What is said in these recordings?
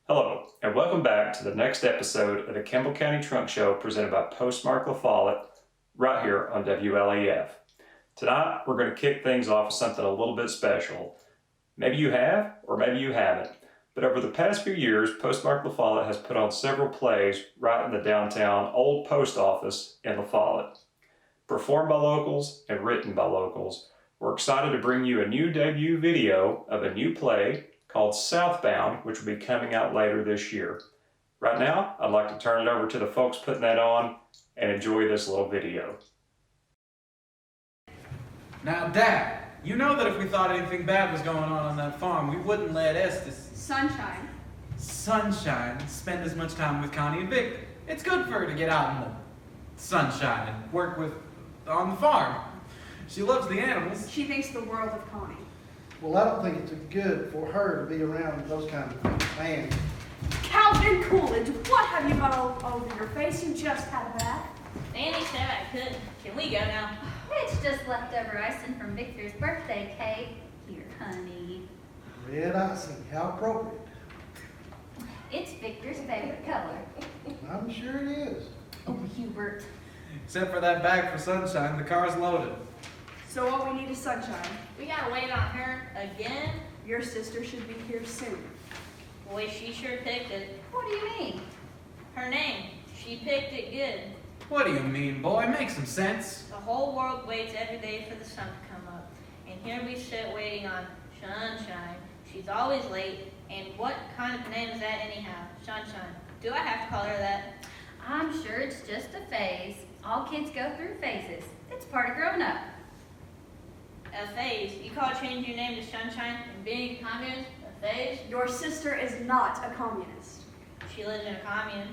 Hello, and welcome back to the next episode of the Campbell County Trunk Show presented by Postmark LaFollette right here on WLAF. Tonight, we're going to kick things off with something a little bit special. Maybe you have, or maybe you haven't, but over the past few years, Postmark LaFollette has put on several plays right in the downtown old post office in LaFollette. Performed by locals and written by locals, we're excited to bring you a new debut video of a new play called Southbound, which will be coming out later this year. Right now, I'd like to turn it over to the folks putting that on and enjoy this little video. Now, Dad, you know that if we thought anything bad was going on that farm, we wouldn't let Estes... Sunshine spend as much time with Connie and Victor. It's good for her to get out in the sunshine and work on the farm. She loves the animals. She thinks the world of Connie. Well, I don't think it's good for her to be around those kind of things. Man. Calvin Coolidge, what have you got all over your face? You just had that. Annie said I could. Can we go now? It's just leftover icing from Victor's birthday cake. Here, honey. Red icing, how appropriate. It's Victor's favorite color. I'm sure it is. Oh, Hubert. Except for that bag for Sunshine, the car's loaded. So all we need is Sunshine. We gotta wait on her again? Your sister should be here soon. Boy, she sure picked it. What do you mean? Her name. She picked it good. What do you mean, boy? Make some sense. The whole world waits every day for the sun to come up. And here we sit waiting on Sunshine. She's always late. And what kind of name is that anyhow? Sunshine. Do I have to call her that? I'm sure it's just a phase. All kids go through phases. It's part of growing up. A phase. You call changing your name to Sunshine and being a communist a phase? Your sister is not a communist. She lives in a commune.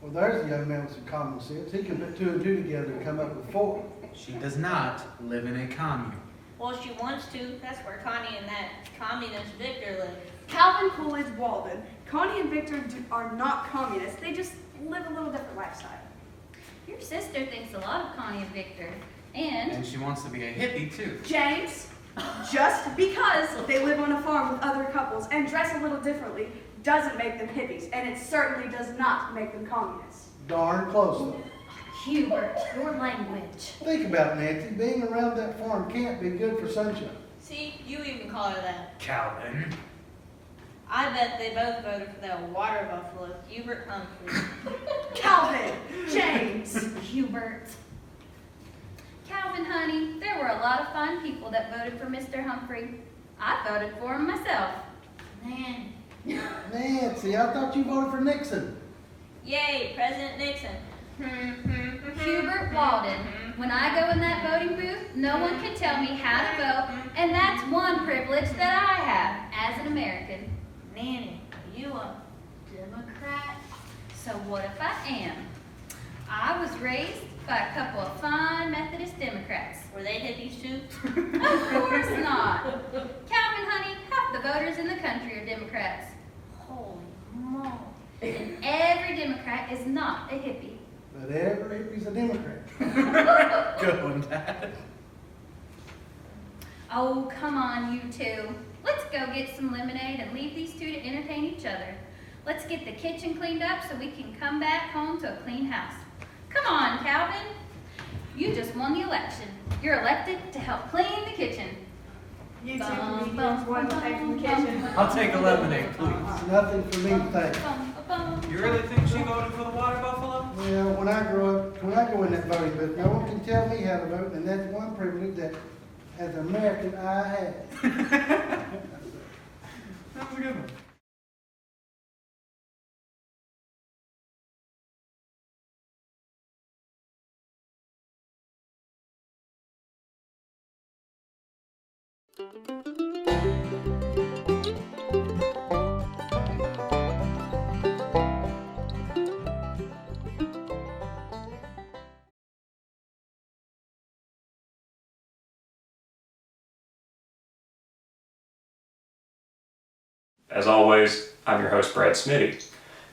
Well, there's a young man with some common sense. He can put two and two together and come up with four. She does not live in a commune. Well, she wants to. That's where Connie and that communist Victor live. Calvin Coolidge Walden. Connie and Victor are not communists. They just live a little different lifestyle. Your sister thinks a lot of Connie and Victor. And And she wants to be a hippie, too. James, just because they live on a farm with other couples and dress a little differently doesn't make them hippies, and it certainly does not make them communists. Darn close though. Hubert, your language. Think about it, Nancy. Being around that farm can't be good for Sunshine. See, you even call her that. Calvin. I bet they both voted for that water buffalo, Hubert Humphrey. Calvin, James. Hubert. Calvin, honey, there were a lot of fine people that voted for Mr. Humphrey. I voted for him myself. Man. Nancy, I thought you voted for Nixon. Yay, President Nixon. Hubert Walden. When I go in that voting booth, no one can tell me how to vote, and that's one privilege that I have as an American. Nanny, are you a Democrat? So what if I am? I was raised by a couple of fine Methodist Democrats. Were they hippies too? Of course not. Calvin, honey, half the voters in the country are Democrats. Holy moly. And every Democrat is not a hippie. But every hippie's a Democrat. Good one, Dad. Oh, come on, you two. Let's go get some lemonade and leave these two to entertain each other. Let's get the kitchen cleaned up so we can come back home to a clean house. Come on, Calvin. You just won the election. You're elected to help clean the kitchen. You two comedians want to pay from the kitchen. I'll take a lemonade, please. It's nothing for me to think. You really think she voted for the water buffalo? Well, when I go in that voting booth, no one can tell me how to vote, and that's one privilege that, as an American, I have. That was a good one. As always, I'm your host, Brad Smitty.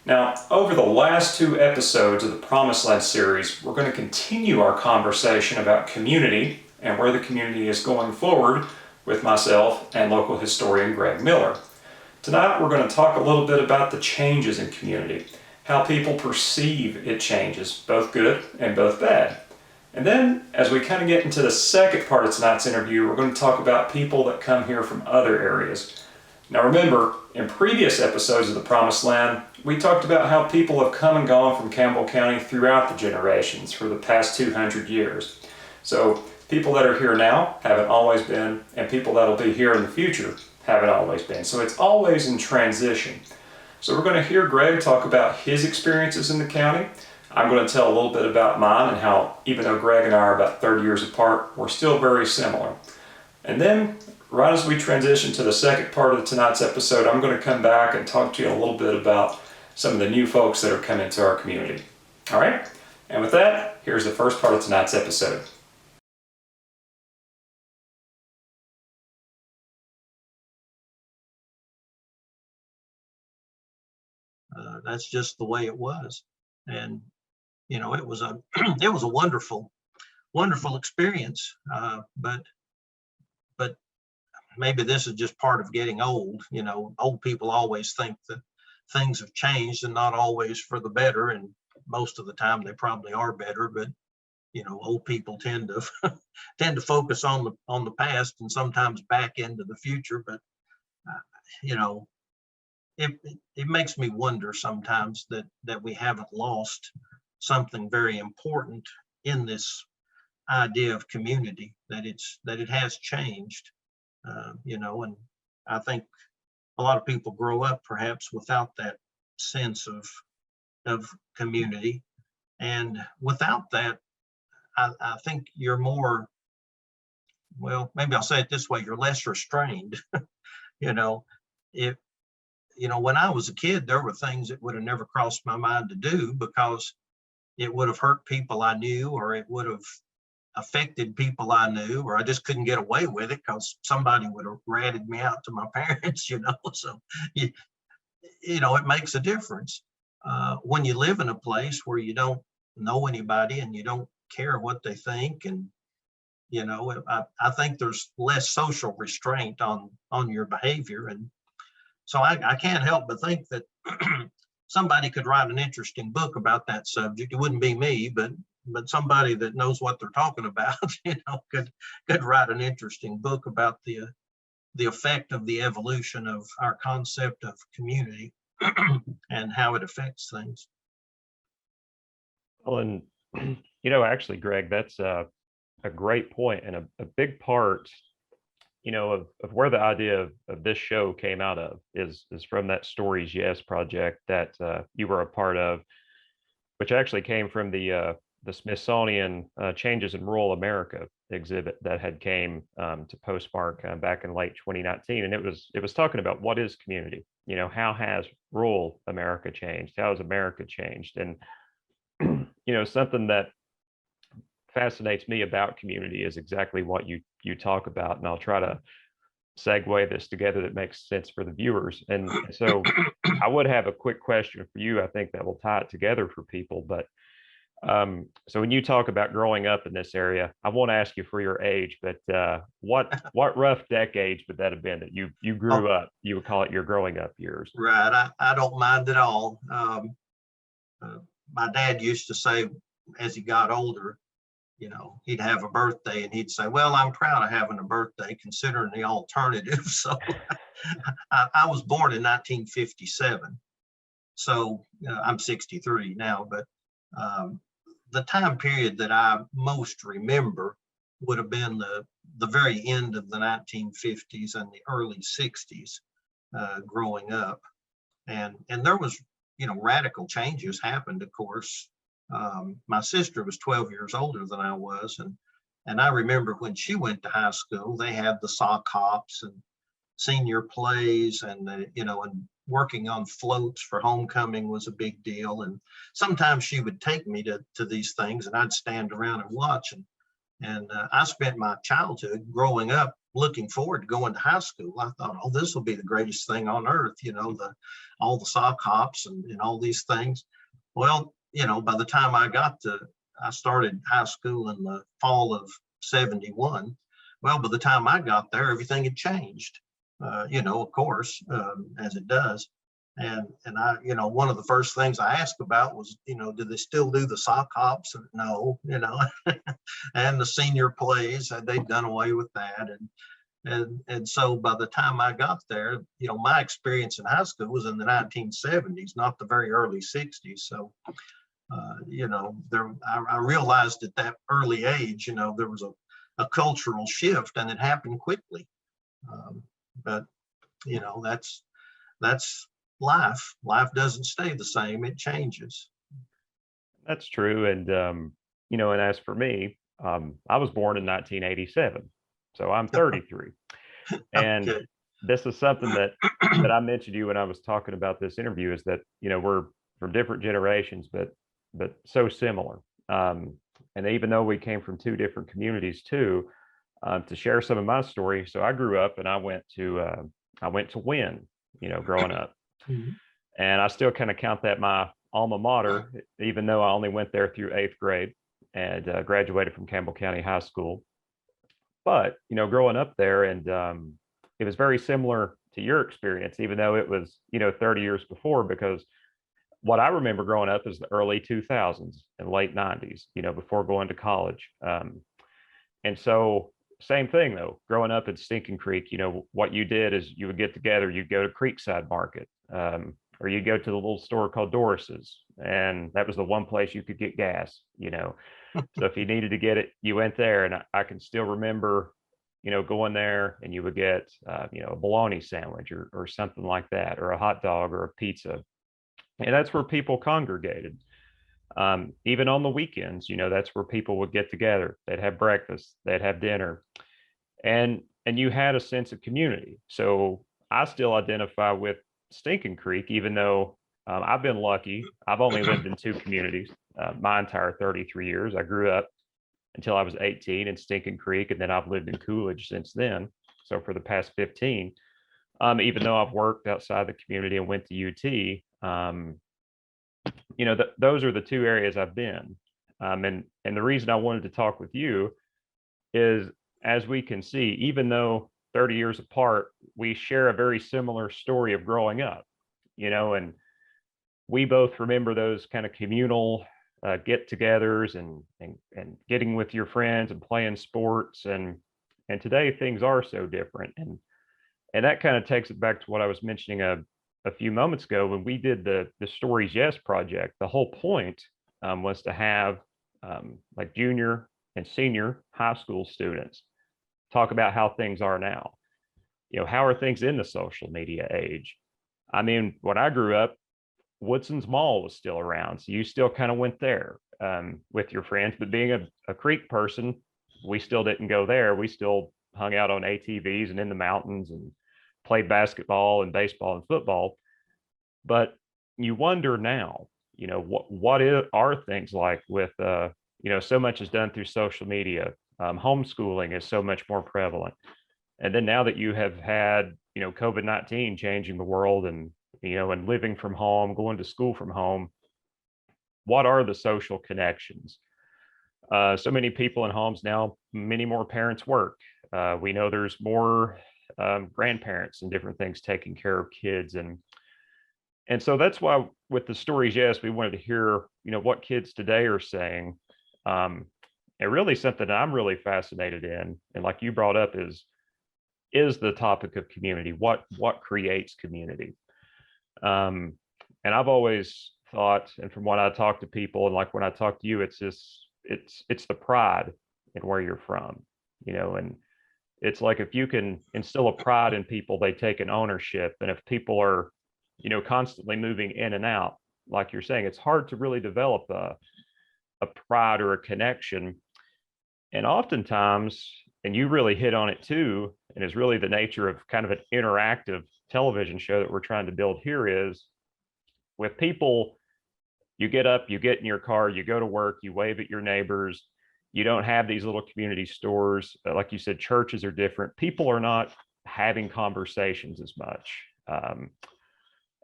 Now, over the last two episodes of the Promised Land series, we're going to continue our conversation about community and where the community is going forward with myself and local historian Greg Miller. Tonight we're going to talk a little bit about the changes in community, how people perceive it changes, both good and both bad. And then as we kind of get into the second part of tonight's interview, we're going to talk about people that come here from other areas. Now remember, in previous episodes of The Promised Land, we talked about how people have come and gone from Campbell County throughout the generations for the past 200 years. So people that are here now haven't always been, and people that'll be here in the future haven't always been. So it's always in transition. So we're going to hear Greg talk about his experiences in the county. I'm going to tell a little bit about mine and how, even though Greg and I are about 30 years apart, we're still very similar. And then, right as we transition to the second part of tonight's episode, I'm going to come back and talk to you a little bit about some of the new folks that are coming to our community. All right? And with that, here's the first part of tonight's episode. That's just the way it was. And, it was a, it was a wonderful experience. But maybe this is just part of getting old. Old people always think that things have changed and not always for the better. And most of the time they probably are better, but old people tend to focus on the past and sometimes back into the future. But, it makes me wonder sometimes that we haven't lost something very important in this idea of community, that it has changed, and I think a lot of people grow up perhaps without that sense of community. And without that, I think you're more, well, maybe I'll say it this way, you're less restrained. When I was a kid, there were things that would have never crossed my mind to do because it would have hurt people I knew, or it would have affected people I knew, or I just couldn't get away with it because somebody would have ratted me out to my parents, So, it makes a difference. When you live in a place where you don't know anybody and you don't care what they think, and, I think there's less social restraint on your behavior. And so I can't help but think that somebody could write an interesting book about that subject. It wouldn't be me, but somebody that knows what they're talking about, could write an interesting book about the effect of the evolution of our concept of community and how it affects things. Well, and actually, Greg, that's a great point, and a big part of where the idea of this show came out of is from that Stories Yes project that you were a part of, which actually came from the Smithsonian Changes in Rural America exhibit that had came to Postmark back in late 2019, and it was talking about what is community. How has rural America changed? How has America changed? And something that fascinates me about community is exactly what you talk about, and I'll try to segue this together that makes sense for the viewers. And so I would have a quick question for you, I think that will tie it together for people. But so when you talk about growing up in this area, I won't ask you for your age, but what rough decades would that have been that you grew up? You would call it your growing up years. Right. I don't mind at all. My dad used to say, as he got older, he'd have a birthday and he'd say, well, I'm proud of having a birthday considering the alternative. So I was born in 1957. So I'm 63 now, but the time period that I most remember would have been the very end of the 1950s and the early 60s growing up. And there was, radical changes happened, of course. My sister was 12 years older than I was. And I remember when she went to high school, they had the sock hops and senior plays and, and working on floats for homecoming was a big deal. And sometimes she would take me to these things and I'd stand around and watch. And I spent my childhood growing up looking forward to going to high school. I thought, oh, this will be the greatest thing on earth, all the sock hops and all these things. Well, by the time I started high school in the fall of 71. Well, by the time I got there, everything had changed. of course, as it does. And I, one of the first things I asked about was, do they still do the sock hops? And no, and the senior plays, they'd done away with that. And so by the time I got there, my experience in high school was in the 1970s, not the very early 60s. So, I realized at that early age, there was a cultural shift, and it happened quickly. But that's life. Life doesn't stay the same; it changes. That's true. And and as for me, I was born in 1987, so I'm 33. And Okay. this is something that I mentioned to you when I was talking about this interview, is that we're from different generations, but so similar. And even though we came from two different communities too, to share some of my story. So I grew up and I went to Wynn, growing up. Mhm. And I still kind of count that my alma mater, even though I only went there through 8th grade and graduated from Campbell County High School. But, growing up there, and it was very similar to your experience, even though it was, 30 years before, because what I remember growing up is the early 2000s and late 90s, before going to college. And so same thing though, growing up in Stinking Creek, what you did is you would get together, you'd go to Creekside Market, or you'd go to the little store called Doris's, and that was the one place you could get gas. So if you needed to get it, you went there. And I can still remember, going there, and you would get, a bologna sandwich or something like that, or a hot dog or a pizza. And that's where people congregated. Even on the weekends, that's where people would get together. They'd have breakfast, they'd have dinner, and you had a sense of community. So I still identify with Stinking Creek, even though I've been lucky. I've only lived in two communities my entire 33 years. I grew up until I was 18 in Stinking Creek, and then I've lived in Coolidge since then. So for the past 15, even though I've worked outside the community and went to UT, those are the two areas I've been. And the reason I wanted to talk with you is, as we can see, even though 30 years apart, we share a very similar story of growing up, and we both remember those kind of communal get-togethers and getting with your friends and playing sports. And today things are so different. And that kind of takes it back to what I was mentioning a few moments ago when we did the Stories Yes project. The whole point was to have like junior and senior high school students talk about how things are now. How are things in the social media age? I mean, when I grew up, Woodson's Mall was still around, so you still kind of went there with your friends. But being a Creek person, we still didn't go there. We still hung out on ATVs and in the mountains and played basketball and baseball and football. But you wonder now, are things like with so much is done through social media. Homeschooling is so much more prevalent. And then now that you have had, COVID-19 changing the world, and, and living from home, going to school from home, what are the social connections? So many people in homes now, many more parents work. We know there's more grandparents and different things taking care of kids. And so that's why with the Stories Yes, we wanted to hear, what kids today are saying. And really something that I'm really fascinated in, and like you brought up, is the topic of community. What creates community? And I've always thought, and from what I talk to people, and like when I talk to you, it's the pride in where you're from, and it's like, if you can instill a pride in people, they take an ownership. And if people are, constantly moving in and out, like you're saying, it's hard to really develop a pride or a connection. And oftentimes, and you really hit on it too, and is really the nature of kind of an interactive television show that we're trying to build here, is with people, you get up, you get in your car, you go to work, you wave at your neighbors. You don't have these little community stores. Like you said, churches are different. People are not having conversations as much.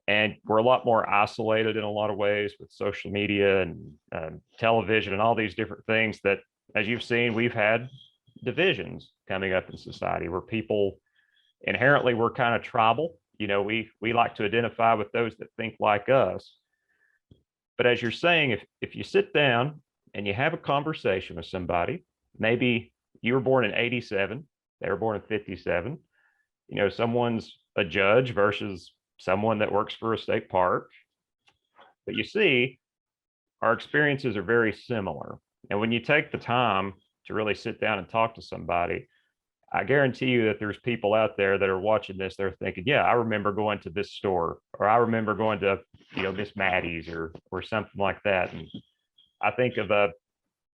And we're a lot more isolated in a lot of ways with social media and television and all these different things that, as you've seen, we've had divisions coming up in society where people, inherently we're kind of tribal. We like to identify with those that think like us. But as you're saying, if you sit down and you have a conversation with somebody, maybe you were born in 87, they were born in 57, someone's a judge versus someone that works for a state park. But you see, our experiences are very similar. And when you take the time to really sit down and talk to somebody, I guarantee you that there's people out there that are watching this, they're thinking, yeah, I remember going to this store, or I remember going to, Miss Maddie's or something like that. And I think of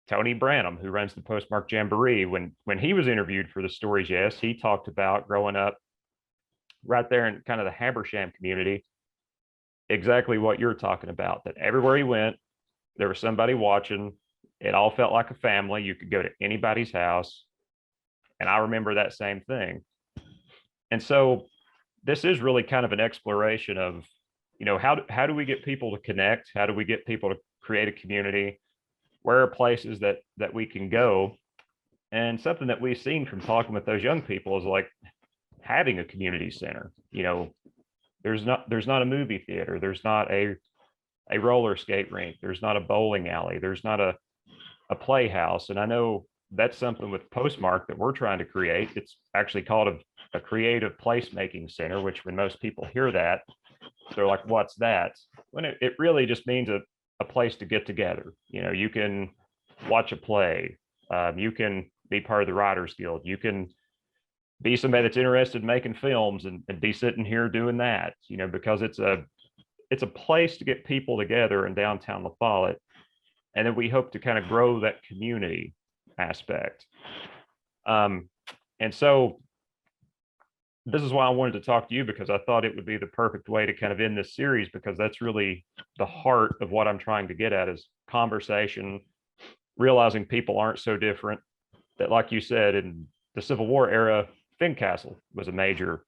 Tony Branham, who runs the Postmark Jamboree. When he was interviewed for the Stories Yes, he talked about growing up right there in kind of the Habersham community, exactly what you're talking about, that everywhere he went, there was somebody watching. It all felt like a family. You could go to anybody's house. And I remember that same thing. And so this is really kind of an exploration of, how do we get people to connect? How do we get people to create a community? Where are places that we can go? And something that we've seen from talking with those young people is like having a community center. There's not a movie theater. There's not a roller skate rink. There's not a bowling alley. There's not a playhouse. And I know that's something with Postmark that we're trying to create. It's actually called a creative placemaking center, which when most people hear that, they're like, what's that? When it really just means a place to get together. You can watch a play. You can be part of the Writers Guild. You can be somebody that's interested in making films and be sitting here doing that, because it's a place to get people together in downtown LaFollette. And then we hope to kind of grow that community aspect. And so this is why I wanted to talk to you, because I thought it would be the perfect way to kind of end this series, because that's really the heart of what I'm trying to get at is conversation, realizing people aren't so different, that like you said, in the Civil War era, Fincastle was a major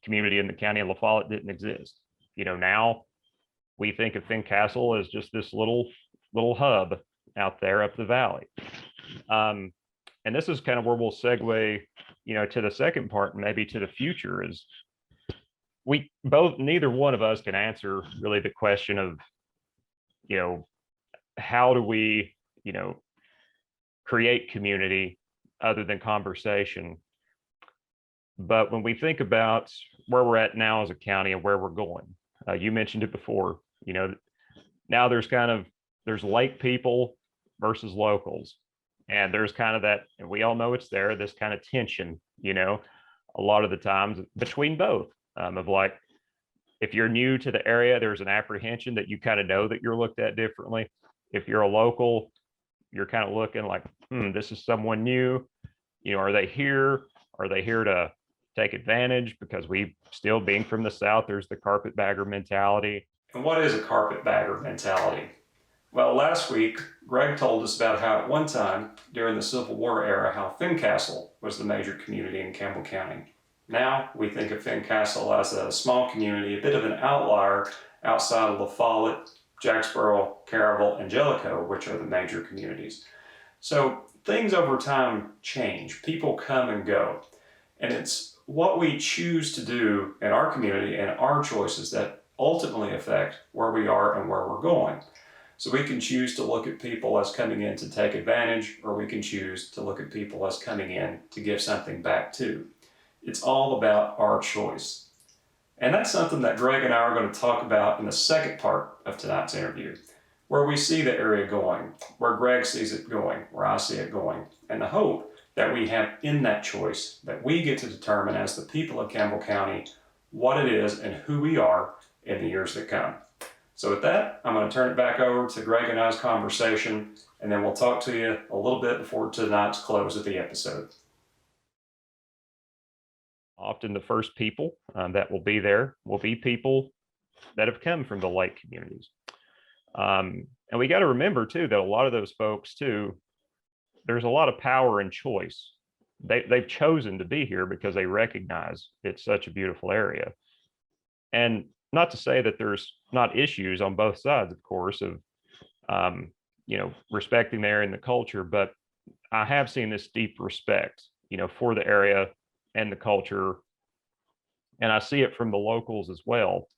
community in the county, and LaFollette didn't exist. Now we think of Fincastle as just this little hub out there up the valley. And this is kind of where we'll segue, to the second part, and maybe to the future, is neither one of us can answer really the question of, how do we, create community other than conversation. But when we think about where we're at now as a county and where we're going, you mentioned it before, now there's lake people versus locals. And there's kind of that, and we all know it's there, this kind of tension, a lot of the times between both, of like, if you're new to the area, there's an apprehension that you kind of know that you're looked at differently. If you're a local, you're kind of looking like, this is someone new, are they here? Are they here to take advantage? Because we still, being from the South, there's the carpetbagger mentality. And what is a carpetbagger mentality? Well, last week, Greg told us about how at one time, during the Civil War era, how Fincastle was the major community in Campbell County. Now, we think of Fincastle as a small community, a bit of an outlier outside of LaFollette, Jacksboro, Caravel, and Jellicoe, which are the major communities. So things over time change. People come and go. And it's what we choose to do in our community and our choices that ultimately affect where we are and where we're going. So we can choose to look at people as coming in to take advantage, or we can choose to look at people as coming in to give something back to. It's all about our choice. And that's something that Greg and I are going to talk about in the second part of tonight's interview, where we see the area going, where Greg sees it going, where I see it going, and the hope that we have in that choice that we get to determine as the people of Campbell County what it is and who we are in the years that come. So with that, I'm going to turn it back over to Greg and I's conversation, and then we'll talk to you a little bit before tonight's close of the episode. Often the first people that will be there will be people that have come from the lake communities. And we got to remember too, that a lot of those folks too, there's a lot of power and choice. They've chosen to be here because they recognize it's such a beautiful area. And not to say that there's not issues on both sides, of course, of, respecting the area and the culture, but I have seen this deep respect, for the area and the culture And I see it from the locals as well.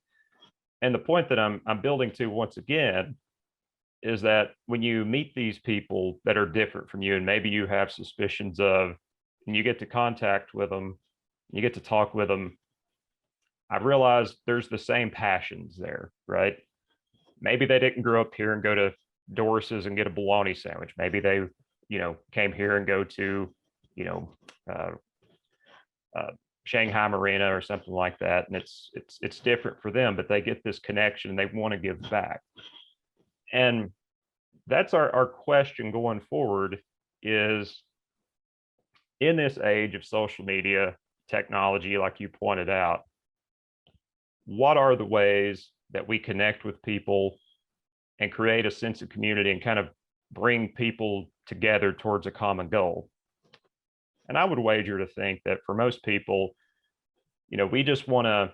And the point that I'm building to once again is that when you meet these people that are different from you, and maybe you have suspicions of, and you get to contact with them, you get to talk with them, I've realized there's the same passions there, right? Maybe they didn't grow up here and go to Doris's and get a bologna sandwich. Maybe they, came here and go to, uh, Shanghai Marina or something like that. And it's different for them, but they get this connection and they want to give back. And that's our question going forward is, in this age of social media, technology, like you pointed out, what are the ways that we connect with people and create a sense of community and kind of bring people together towards a common goal? And I would wager to think that for most people, we just want to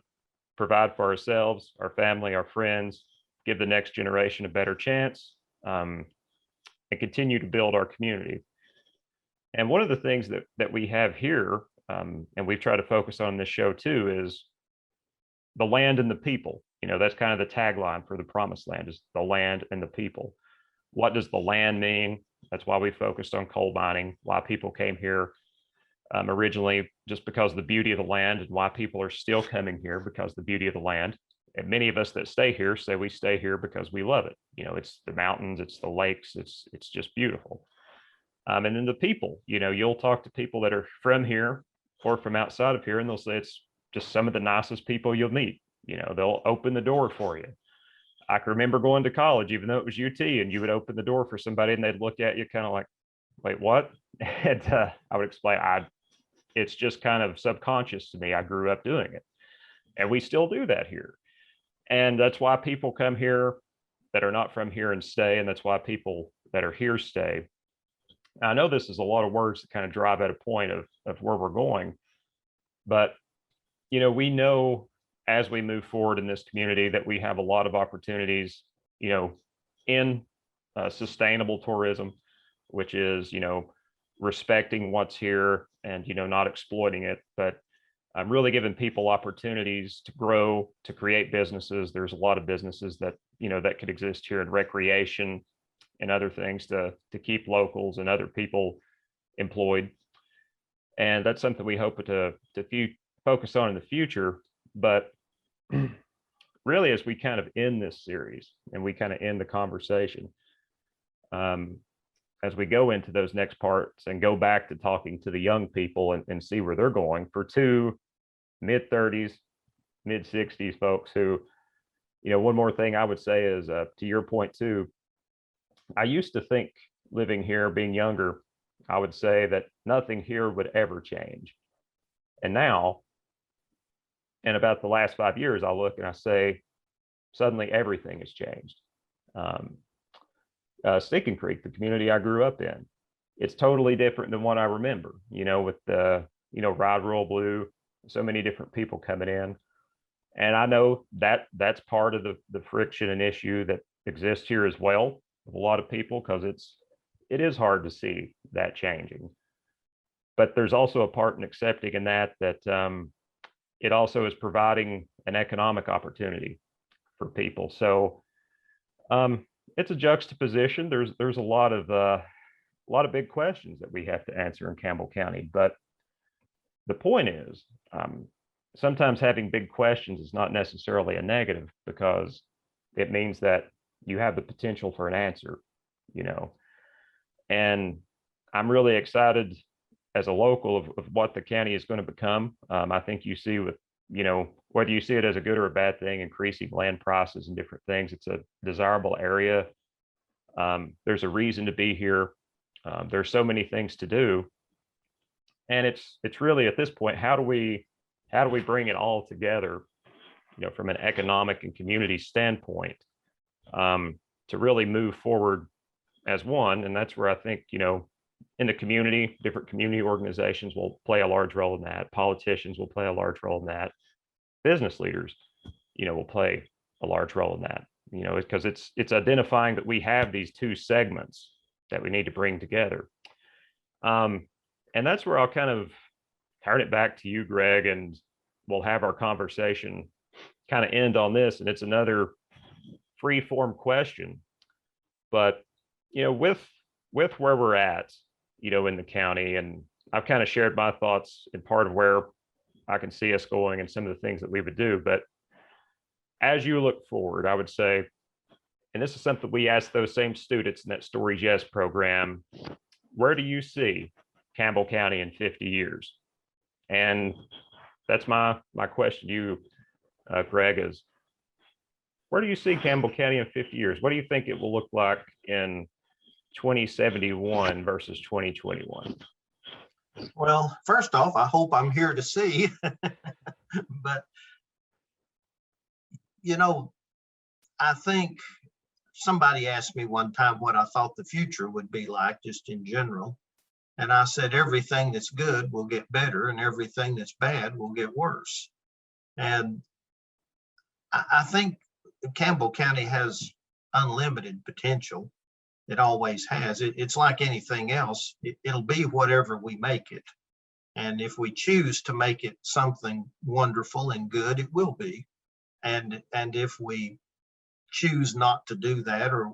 provide for ourselves, our family, our friends, give the next generation a better chance, and continue to build our community. And one of the things that we have here, and we've tried to focus on this show too, is the land and the people. That's kind of the tagline for the Promised Land, is the land and the people. What does the land mean? That's why we focused on coal mining, why people came here originally, just because of the beauty of the land, and why people are still coming here because of the beauty of the land. And many of us that stay here say we stay here because we love it. It's the mountains, it's the lakes, it's just beautiful. And then the people, you'll talk to people that are from here or from outside of here, and they'll say it's just some of the nicest people you'll meet. They'll open the door for you. I can remember going to college, even though it was UT, and you would open the door for somebody and they'd look at you kind of like, wait, what? And I would explain, it's just kind of subconscious to me. I grew up doing it. And we still do that here. And that's why people come here that are not from here and stay. And that's why people that are here stay. I know this is a lot of words that kind of drive at a point of where we're going. But, we know as we move forward in this community that we have a lot of opportunities, in sustainable tourism, which is, respecting what's here and, not exploiting it, but I'm really giving people opportunities to grow, to create businesses. There's a lot of businesses that, that could exist here in recreation and other things to keep locals and other people employed. And that's something we hope to focus on in the future. But really, as we kind of end this series and we kind of end the conversation, as we go into those next parts and go back to talking to the young people and see where they're going, for two mid-30s, mid-60s folks who, one more thing I would say is, to your point too, I used to think, living here, being younger, I would say that nothing here would ever change. And now, in about the last 5 years, I look and I say, suddenly everything has changed. Stinking Creek, the community I grew up in, it's totally different than what I remember, with the, Ride Royal Blue, so many different people coming in. And I know that that's part of the friction and issue that exists here as well with a lot of people, because it is hard to see that changing. But there's also a part in accepting in that it also is providing an economic opportunity for people. So it's a juxtaposition. There's a lot of big questions that we have to answer in Campbell County. But the point is, sometimes having big questions is not necessarily a negative, because it means that you have the potential for an answer, And I'm really excited as a local of what the county is going to become. I think you see with, whether you see it as a good or a bad thing, increasing land prices and different things, it's a desirable area. There's a reason to be here. There's so many things to do. And it's really at this point, how do we bring it all together, from an economic and community standpoint, to really move forward as one. And that's where I think, in the community, different community organizations will play a large role in that. Politicians will play a large role in that. Business leaders, will play a large role in that, because it's identifying that we have these two segments that we need to bring together. And that's where I'll kind of turn it back to you, Greg, and we'll have our conversation kind of end on this, and it's another free form question. But, with where we're at, in the county, and I've kind of shared my thoughts in part of where I can see us going and some of the things that we would do. But as you look forward, I would say, and this is something we asked those same students in that Stories Yes program, where do you see Campbell County in 50 years? And that's my question to you, Greg, is where do you see Campbell County in 50 years? What do you think it will look like in 2071 versus 2021? Well, first off, I hope I'm here to see. But, I think somebody asked me one time what I thought the future would be like, just in general. And I said, everything that's good will get better, and everything that's bad will get worse. And I think Campbell County has unlimited potential. It always has. It's like anything else. It'll be whatever we make it. And if we choose to make it something wonderful and good, it will be. And if we choose not to do that, or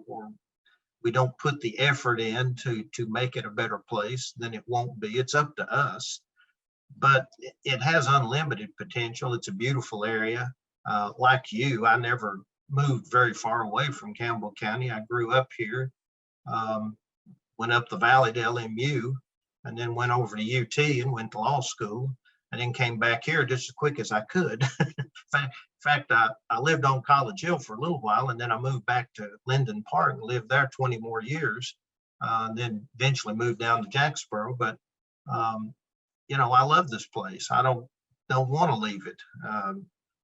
we don't put the effort in to make it a better place, then it won't be. It's up to us. But it has unlimited potential. It's a beautiful area. Like you, I never moved very far away from Campbell County. I grew up here, went up the valley to LMU, and then went over to UT and went to law school, and then came back here just as quick as I could. In fact, I lived on College Hill for a little while, and then I moved back to Linden Park and lived there 20 more years, and then eventually moved down to Jacksboro. But, I love this place. I don't want to leave it.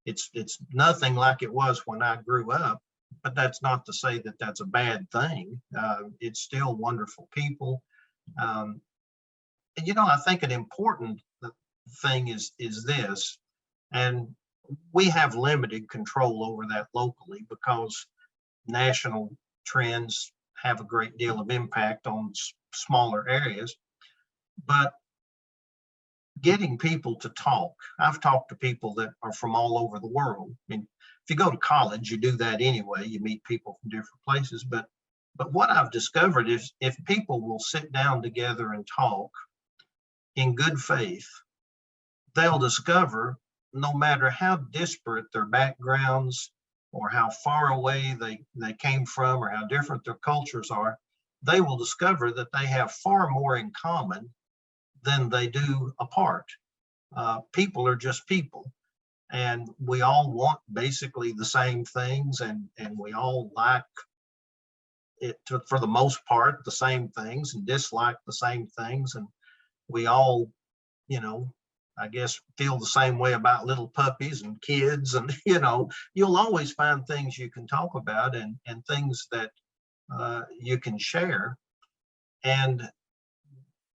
It's nothing like it was when I grew up, but that's not to say that that's a bad thing. It's still wonderful people. And, I think an important thing is this, and we have limited control over that locally because national trends have a great deal of impact on smaller areas. But getting people to talk, I've talked to people that are from all over the world. I mean, if you go to college, you do that anyway. You meet people from different places. But what I've discovered is if people will sit down together and talk in good faith, they'll discover, no matter how disparate their backgrounds or how far away they came from or how different their cultures are, they will discover that they have far more in common than they do apart. People are just people, and we all want basically the same things, and we all like it for the most part, the same things, and dislike the same things. And we all, I guess, feel the same way about little puppies and kids. And, you'll always find things you can talk about and things that you can share. And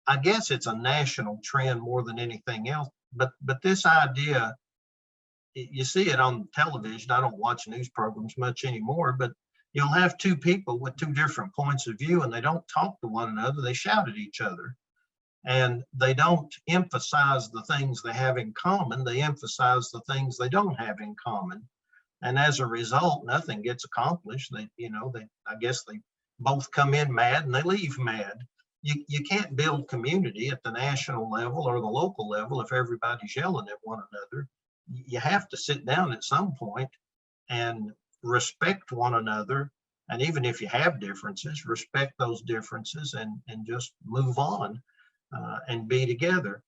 I guess it's a national trend more than anything else. But this idea, you see it on television. I don't watch news programs much anymore, but you'll have two people with two different points of view, and they don't talk to one another. They shout at each other. And they don't emphasize the things they have in common. They emphasize the things they don't have in common. And as a result, nothing gets accomplished. I guess they both come in mad and they leave mad. You can't build community at the national level or the local level if everybody's yelling at one another. You have to sit down at some point and respect one another. And even if you have differences, respect those differences and just move on. And be together.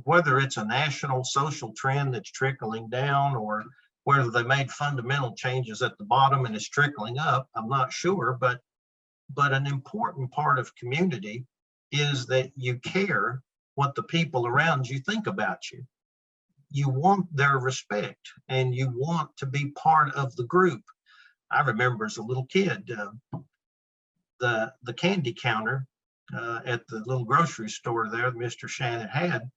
Whether it's a national social trend that's trickling down or whether they made fundamental changes at the bottom and it's trickling up, I'm not sure. But an important part of community is that you care what the people around you think about you. You want their respect and you want to be part of the group. I remember as a little kid, the candy counter at the little grocery store there, Mr. Shannon had,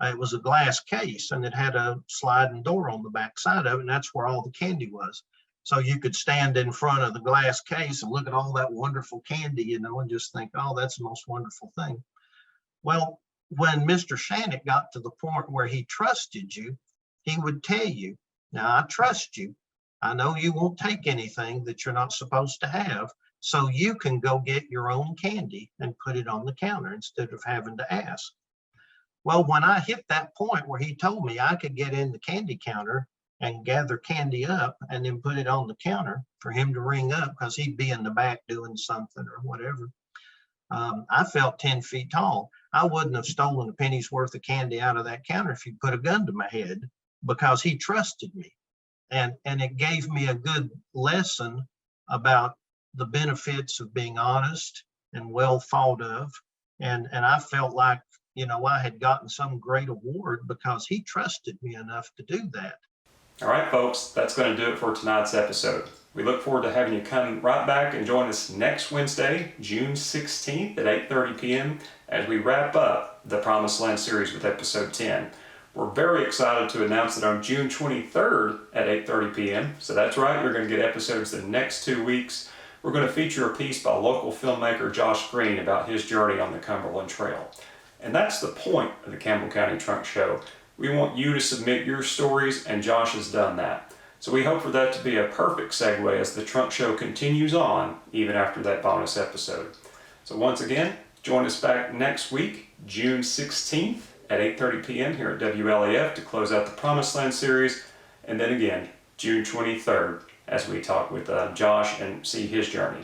it was a glass case and it had a sliding door on the back side of it, and that's where all the candy was. So you could stand in front of the glass case and look at all that wonderful candy, and just think, oh, that's the most wonderful thing. Well, when Mr. Shannon got to the point where he trusted you, he would tell you, now I trust you. I know you won't take anything that you're not supposed to have, so you can go get your own candy and put it on the counter instead of having to ask. Well, when I hit that point where he told me I could get in the candy counter and gather candy up and then put it on the counter for him to ring up because he'd be in the back doing something or whatever, I felt 10 feet tall. I wouldn't have stolen a penny's worth of candy out of that counter if he put a gun to my head, because he trusted me. And it gave me a good lesson about the benefits of being honest and well thought of. And I felt like, you know, I had gotten some great award because he trusted me enough to do that. All right, folks, that's going to do it for tonight's episode. We look forward to having you come right back and join us next Wednesday, June 16th at 8:30 p.m. as we wrap up the Promised Land series with episode 10. We're very excited to announce that on June 23rd at 8:30 p.m., so that's right, you're going to get episodes the next 2 weeks. We're going to feature a piece by local filmmaker Josh Green about his journey on the Cumberland Trail. And that's the point of the Campbell County Trunk Show. We want you to submit your stories, and Josh has done that. So we hope for that to be a perfect segue as the Trunk Show continues on, even after that bonus episode. So once again, join us back next week, June 16th at 8:30 p.m. here at WLAF to close out the Promised Land series. And then again, June 23rd, as we talk with Josh and see his journey.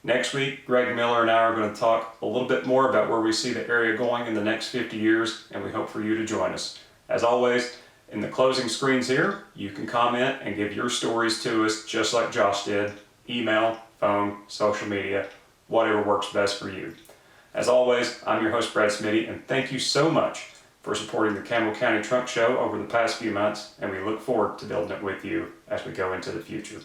Next week, Greg Miller and I are going to talk a little bit more about where we see the area going in the next 50 years, and we hope for you to join us. As always, in the closing screens here, you can comment and give your stories to us just like Josh did. Email, phone, social media, whatever works best for you. As always, I'm your host, Brad Smitty, and thank you so much for supporting the Campbell County Trunk Show over the past few months, and we look forward to building it with you as we go into the future.